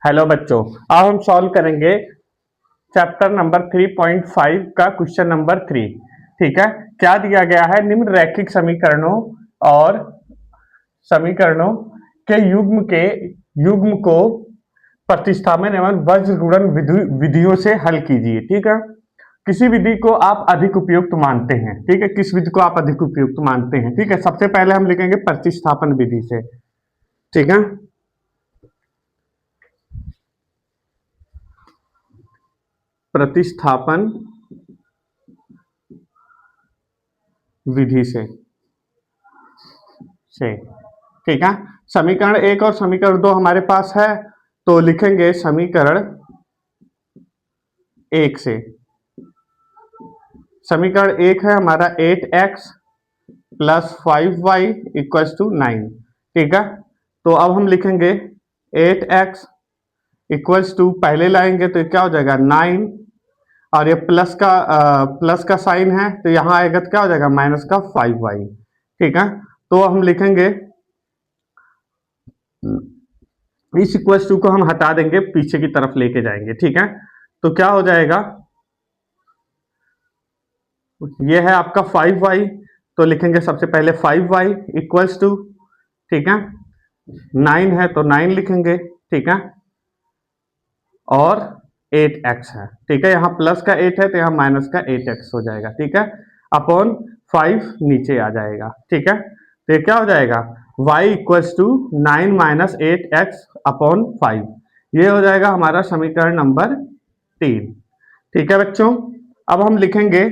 Hello बच्चों, अब हम सॉल्व करेंगे चैप्टर नंबर 3.5 का क्वेश्चन नंबर 3। ठीक है, क्या दिया गया है? निम्न रैखिक समीकरणों और समीकरणों के युग्म को प्रतिस्थापन एवं वज्र गुणन विधियों से हल कीजिए। ठीक है, किसी विधि को आप अधिक उपयुक्त मानते हैं। ठीक है, किस विधि को आप अधिक उपयुक्त मानते हैं? ठीक है, सबसे पहले हम लिखेंगे प्रतिस्थापन विधि से। ठीक है, प्रतिस्थापन विधि से। ठीक है, समीकरण एक और समीकरण दो हमारे पास है, तो लिखेंगे समीकरण एक से। समीकरण एक है हमारा 8x plus 5y equals to 9। ठीक है, तो अब हम लिखेंगे 8x इक्वल्स टू, पहले लाएंगे तो क्या हो जाएगा 9, और ये प्लस का साइन है तो यहाँ आएगा तो क्या हो जाएगा माइनस का 5y। ठीक है, तो हम लिखेंगे इस इक्वल्स टू को हम हटा देंगे, पीछे की तरफ लेके जाएंगे। ठीक है, तो क्या हो जाएगा, ये है आपका 5y, तो लिखेंगे सबसे पहले 5y इक्वल्स टू, ठीक है, 9 है तो 9 लिखेंगे। ठीक है, और 8x है। ठीक है, यहाँ प्लस का 8 है तो यहाँ माइनस का 8x हो जाएगा। ठीक है, अपॉन 5 नीचे आ जाएगा। ठीक है, तो ये क्या हो जाएगा y equals to 9 minus 8x upon 5। ये हो जाएगा हमारा समीकरण नंबर 3। ठीक है बच्चों, अब हम लिखेंगे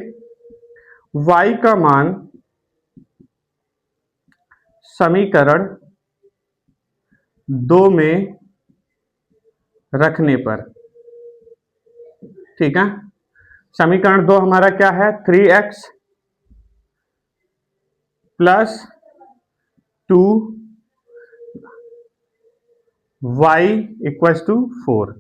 y का मान समीकरण 2 में रखने पर। ठीक है, समीकरण 2 हमारा क्या है 3x plus 2y equals to 4।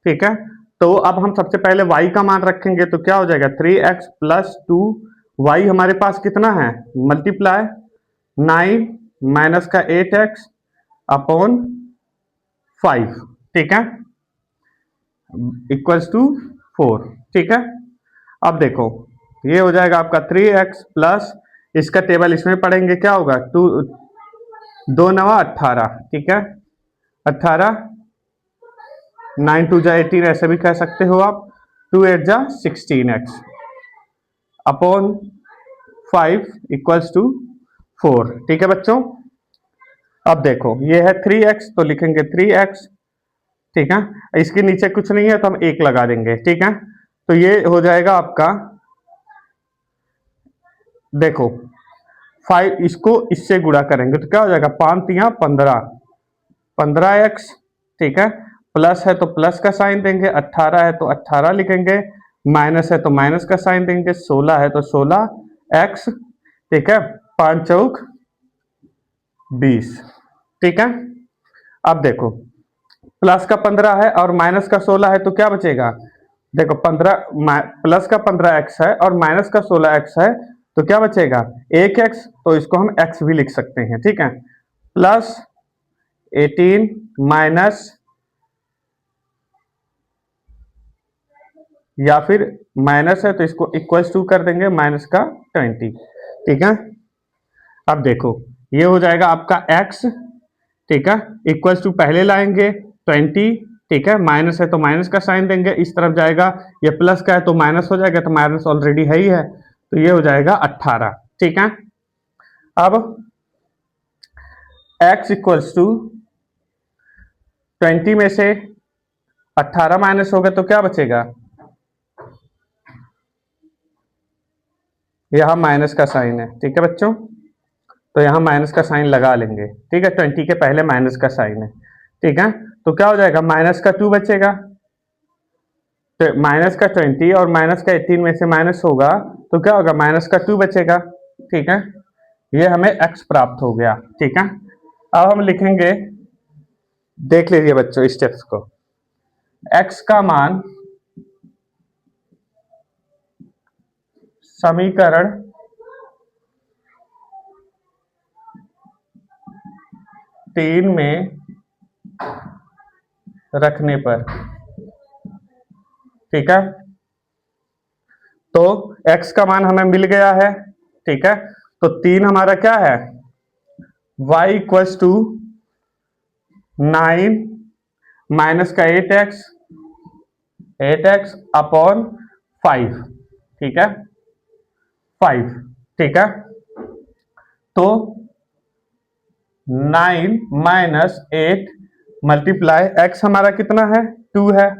ठीक है, तो अब हम सबसे पहले y का मान रखेंगे तो क्या हो जाएगा 3x प्लस 2y, हमारे पास कितना है मल्टीप्लाई 9 माइनस का 8x अपॉन 5। ठीक है, इक्वल्स टू 4। ठीक है, अब देखो ये हो जाएगा आपका 3x प्लस, इसका टेबल इसमें पढ़ेंगे क्या होगा 2 2 नवा 18। ठीक है, 18, 9 2 जा 18 ऐसे भी कह सकते हो आप, 2 8 जा 16x अपॉन 5 इक्वल्स टू 4। ठीक है बच्चों, अब देखो ये है 3x तो लिखेंगे 3x। ठीक है, इसके नीचे कुछ नहीं है तो हम 1 लगा देंगे। ठीक है, तो ये हो जाएगा आपका, देखो 5 इसको इससे गुणा करेंगे तो क्या हो जाएगा 5 3 15, 15x। ठीक है, प्लस है तो प्लस का साइन देंगे, 18 है तो 18 लिखेंगे, माइनस है तो माइनस का साइन देंगे, 16 है तो 16x। ठीक है, 5 चौक 20। ठीक है, अब देखो प्लस का 15 है और माइनस का 16 है तो क्या बचेगा, देखो 15 प्लस का 15x है और माइनस का 16x है तो क्या बचेगा 1x, तो इसको हम x भी लिख सकते हैं। ठीक है, प्लस 18 माइनस, या फिर माइनस है तो इसको इक्वल्स टू कर देंगे माइनस का 20। ठीक है, अब देखो ये हो जाएगा आपका x। ठीक है, इक्वल्स टू पहले लाएंगे 20। ठीक है, माइनस है तो माइनस का साइन देंगे, इस तरफ जाएगा, ये प्लस का है तो माइनस हो जाएगा, तो माइनस ऑलरेडी है ही है, तो ये हो जाएगा 18। ठीक है, अब x इक्वल्स टू 20 में से 18 माइनस होगा तो क्या बचेगा, यहां माइनस का साइन है। ठीक है बच्चों, तो यहाँ माइनस का साइन लगा लेंगे। ठीक है, 20 के पहले माइनस का साइन है। ठीक है, तो क्या हो जाएगा माइनस का 2 बचेगा, तो माइनस का 20 और माइनस का 18 में से माइनस होगा तो क्या होगा माइनस का 2 बचेगा। ठीक है, ये हमें x प्राप्त हो गया। ठीक है, अब हम लिखेंगे, देख लीजिए बच्चों स्टेप्स को, x का मान समीकरण 3 में रखने पर, ठीक है। तो x का मान हमें मिल गया है, ठीक है। तो 3 हमारा क्या है, y इक्वल्स टू 9 माइनस का 8x अपॉन 5, ठीक है, 5, ठीक है। तो 9 माइनस 8 मल्टीप्लाई x हमारा कितना है, 2 है।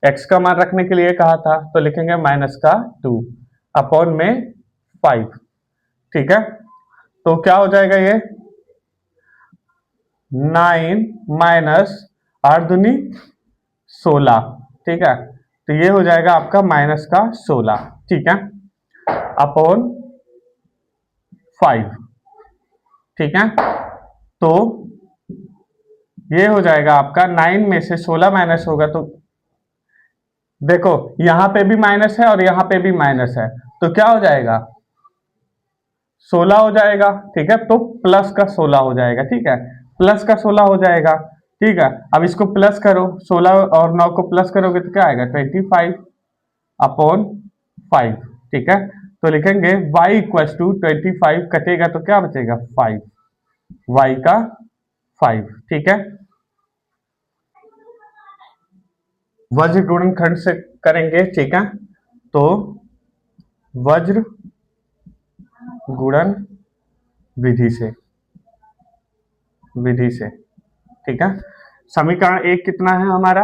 x का मान रखने के लिए कहा था, तो लिखेंगे माइनस का 2 अपॉन में 5, ठीक है। तो क्या हो जाएगा ये, 9 माइनस 8 दूनी 16, ठीक है। तो ये हो जाएगा आपका माइनस का 16, ठीक है, अपॉन 5, ठीक है। तो ये हो जाएगा आपका 9 में से 16 माइनस होगा, तो देखो यहां पे भी माइनस है और यहां पे भी माइनस है, तो क्या हो जाएगा, 16 हो जाएगा, ठीक है। तो प्लस का 16 हो जाएगा, ठीक है, प्लस का 16 हो जाएगा, ठीक है। अब इसको प्लस करो, 16 और 9 को प्लस करोगे तो क्या आएगा, 25 अपॉन 5, ठीक है। तो लिखेंगे y इक्वल्स टू 25, कटेगा तो क्या बचेगा 5, y का 5, ठीक है। वज्र गुणनखंड से करेंगे, ठीक है। तो वज्र गुणन विधि से, ठीक है। समीकरण 1 कितना है हमारा,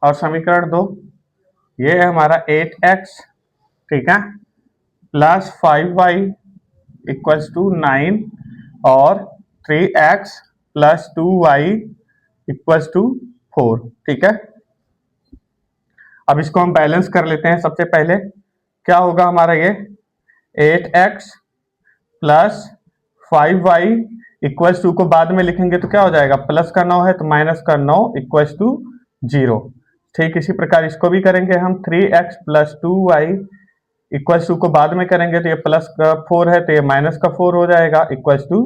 और समीकरण 2 ये है हमारा 8x, ठीक है, प्लस 5y इक्वल्स टू 9 और 3x plus 2y equals to 4, ठीक है। अब इसको हम बैलेंस कर लेते हैं। सबसे पहले क्या होगा हमारा, ये 8x plus 5y equals to को बाद में लिखेंगे तो क्या हो जाएगा, प्लस का 9 है तो माइनस का 9 इक्वल्स टू 0, ठीक। इसी प्रकार इसको भी करेंगे हम, 3x plus 2y equals to को बाद में करेंगे तो ये प्लस का 4 है तो ये माइनस का 4 हो जाएगा इक्वल्स टू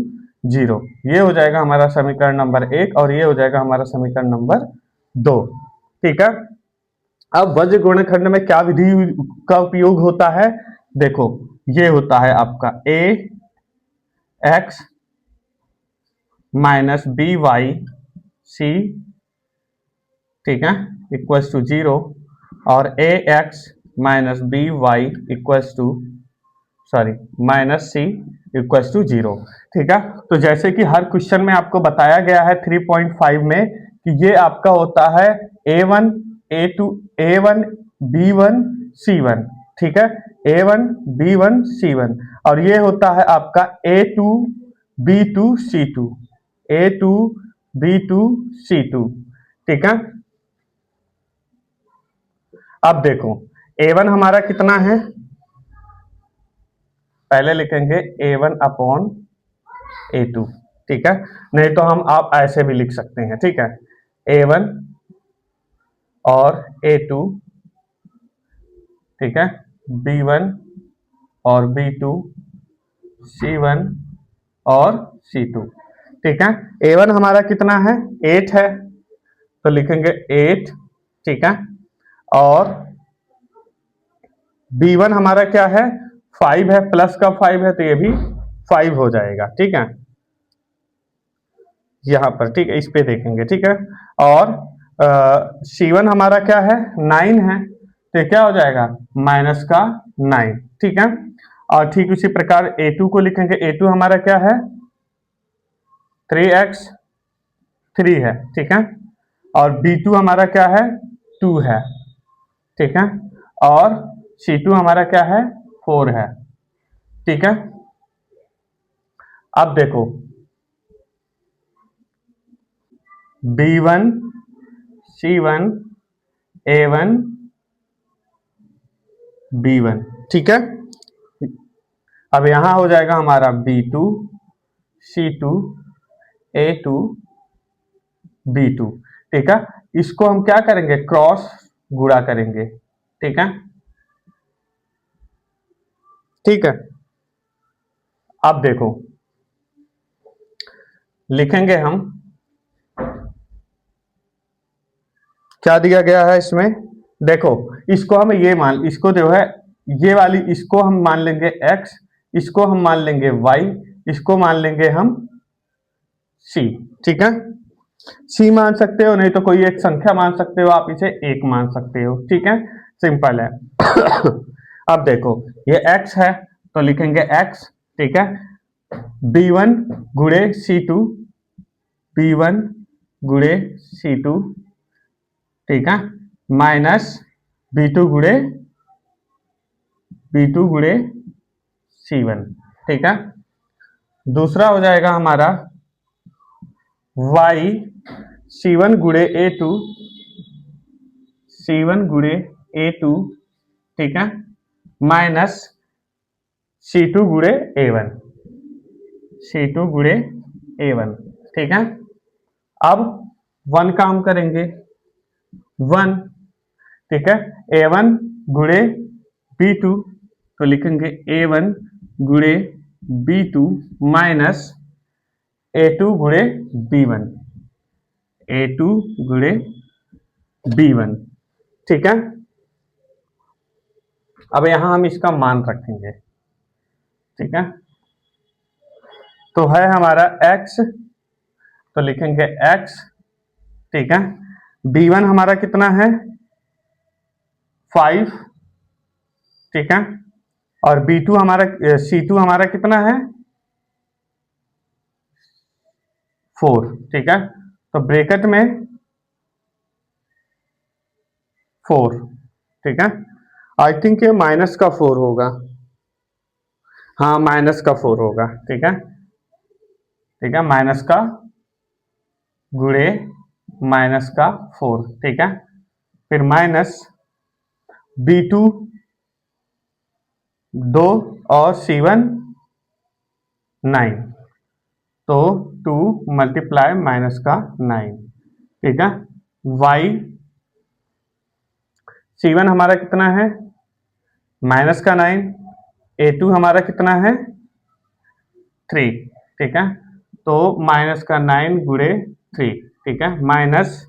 0। ये हो जाएगा हमारा समीकरण नंबर 1 और ये हो जाएगा हमारा समीकरण नंबर 2, ठीक है। अब वज्र गुणनखंड में क्या विधि का उपयोग होता है, देखो ये होता है आपका a x minus B Y C, ठीक है, इक्वल्स टू 0 और a x minus B Y equals to minus C equals to 0, ठीक है। तो जैसे कि हर क्वेश्चन में आपको बताया गया है 3.5 में कि ये आपका होता है a1 a2 a1 b1 c1, ठीक है, a1 b1 c1, और ये होता है आपका a2 b2 c2, a2 b2 c2, ठीक है। अब देखो a1 हमारा कितना है, पहले लिखेंगे a1 अपॉन a2, ठीक है, नहीं तो हम आप ऐसे भी लिख सकते हैं, ठीक है, a1 और a2, ठीक है, b1 और b2 c1 और c2, ठीक है। a1 हमारा कितना है, 8 है, तो लिखेंगे 8, ठीक है, और b1 हमारा क्या है, 5 है, प्लस का 5 है तो ये भी 5 हो जाएगा, ठीक है, यहां पर, ठीक है, इस पे देखेंगे, ठीक है। और C1 हमारा क्या है, 9 है, तो क्या हो जाएगा माइनस का 9, ठीक है। और ठीक उसी प्रकार A2 को लिखेंगे, A2 हमारा क्या है 3x 3 है, ठीक है, और B2 हमारा क्या है 2 है, ठीक है, और C2 हमारा क्या है 4 है, ठीक है। अब देखो B1 C1 A1 B1, ठीक है। अब यहां हो जाएगा हमारा B2 C2 A2 B2, ठीक है। इसको हम क्या करेंगे, क्रॉस गुणा करेंगे, ठीक है, ठीक है। अब देखो लिखेंगे हम क्या दिया गया है इसमें, देखो इसको हम इसको जो है ये वाली इसको हम मान लेंगे x, इसको हम मान लेंगे y, इसको मान लेंगे हम c। ठीक है, c मान सकते हो, नहीं तो कोई एक संख्या मान सकते हो, आप इसे एक मान सकते हो। ठीक है, सिंपल है। अब देखो ये x है तो लिखेंगे x। ठीक है, b1 गुणे c2, b1 गुणे c2, ठीक है, माइनस बी टू गुणे C1। ठीक है, दूसरा हो जाएगा हमारा y C1 गुणे A2, C1 गुणे A2, ठीक है, माइनस C2 गुणे A1, C2 गुणे A1। ठीक है, अब 1 का हम करेंगे 1। ठीक है, A1 गुणे B2 तो लिखेंगे A1 गुणे B2 माइनस A2 गुणे B1, A2 गुणे B1। ठीक है, अब यहां हम इसका मान रखेंगे। ठीक है, तो है हमारा x, तो लिखेंगे x। ठीक है, B1 हमारा कितना है 5। ठीक है, और B2 हमारा C2 हमारा कितना है 4। ठीक है, तो ब्रैकेट में 4। ठीक है, आई थिंक ये माइनस का 4 होगा, हाँ माइनस का 4 होगा। ठीक है, ठीक है, माइनस का गुणे माइनस का 4। ठीक है, फिर माइनस B2 2 और C1 9, तो 2 मल्टीप्लाई माइनस का 9। ठीक है, y C1 हमारा कितना है माइनस का 9, A2 हमारा कितना है 3। ठीक है, तो माइनस का 9 गुणे 3। ठीक है, माइनस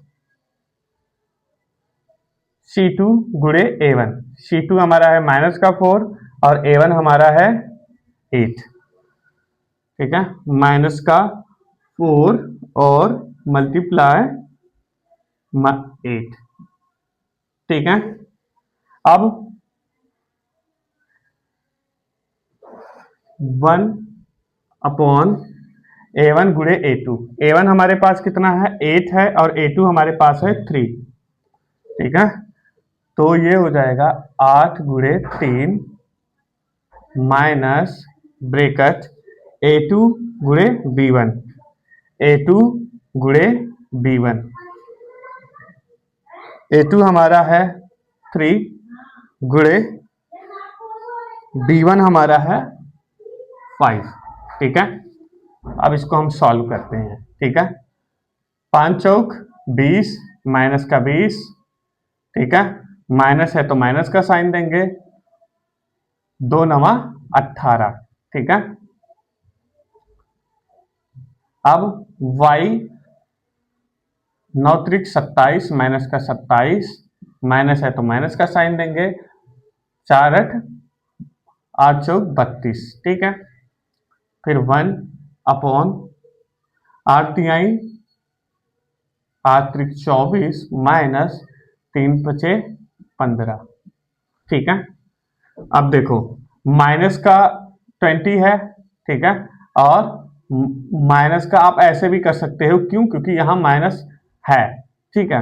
C2 गुणे A1, C2 हमारा है माइनस का 4 और A1 हमारा है 8। ठीक है, माइनस का 4 और मल्टीप्लाई 8। ठीक है, अब 1 अपॉन A1 गुणे A2। A1 हमारे पास कितना है 8 है और A2 हमारे पास है 3। ठीक है, तो ये हो जाएगा 8 गुणे 3 माइनस ब्रैकेट A2 गुणे B1, A2 गुणे B1, A2 हमारा है 3 गुणे B1 हमारा है 5। ठीक है, अब इसको हम सॉल्व करते हैं। ठीक है, 5 चौक 20 माइनस का 20। ठीक है, माइनस है तो माइनस का साइन देंगे, 2 नवा 18। ठीक है, अब y 9 त्रिक 27 माइनस का 27, माइनस है तो माइनस का साइन देंगे, 4 8 8 चौक 32। ठीक है, फिर 1 अपॉन 8 तिहाई 8 त्रिक 24 माइनस 3 पचे 15। ठीक है, अब देखो माइनस का 20 है। ठीक है, और माइनस का आप ऐसे भी कर सकते हो, क्यों, क्योंकि यहां माइनस है। ठीक है,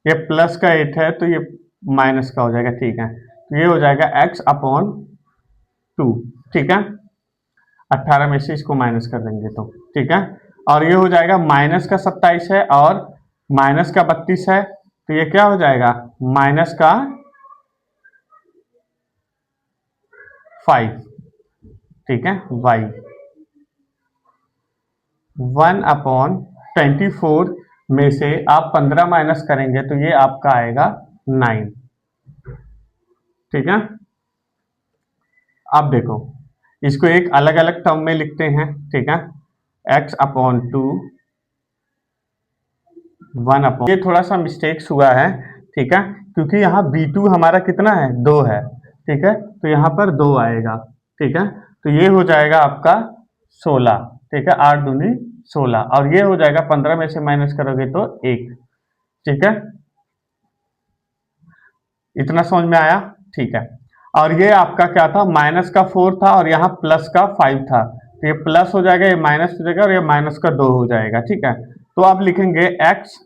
ये प्लस का 8 है तो ये माइनस का हो जाएगा। ठीक है, तो ये हो जाएगा x अपॉन 2। ठीक है, 18 में से इसको माइनस कर देंगे तो। ठीक है, और ये हो जाएगा माइनस का 27 है और माइनस का 32 है, तो ये क्या हो जाएगा माइनस का 5। ठीक है, y 1 अपॉन 24 में से आप 15 माइनस करेंगे तो ये आपका आएगा 9। ठीक है, अब देखो इसको एक अलग अलग टर्म में लिखते हैं। ठीक है, x अपॉन 2 1 अपॉन, ये थोड़ा सा मिस्टेक्स हुआ है, ठीक है, क्योंकि यहाँ B2 हमारा कितना है, 2 है, ठीक है, तो यहाँ पर 2 आएगा, ठीक है, तो ये हो जाएगा आपका 16, ठीक है, 8 दूनी 16, और ये हो जाएगा 15 में से माइनस करोगे तो 1, ठीक है, इतना समझ में आया, ठीक है। और ये आपका क्या था, माइनस का 4 था और यहाँ प्लस का 5 था, तो ये प्लस हो जाएगा, ये माइनस हो जाएगा और ये माइनस का 2 हो जाएगा, ठीक है, तो आप लिखेंगे x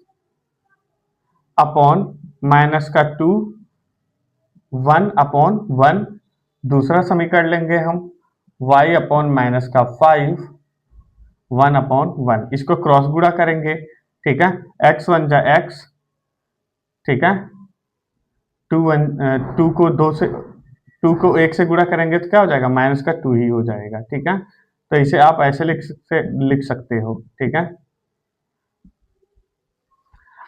अपॉन माइनस का 2, 1 अपॉन 1, दूसरा समीकरण लेंगे हम y अपॉन माइनस का 5, 1 अपॉन 1, इसको क्रॉस गुणा करेंगे, ठीक है, x 1 जा x, ठीक है, 2 को 2 से 2 को 1 से गुणा करेंगे तो क्या हो जाएगा, माइनस का 2 ही हो जाएगा, ठीक है, तो इसे आप ऐसे लिख सकते हो, ठीक है।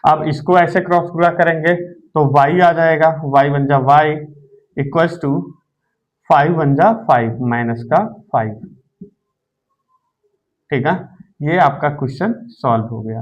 अब इसको ऐसे क्रॉस गुणा करेंगे तो y आ जाएगा, y बन जा y इक्वल्स टू 5 बन जा 5 माइनस का 5, ठीक है, ये आपका क्वेश्चन सॉल्व हो गया।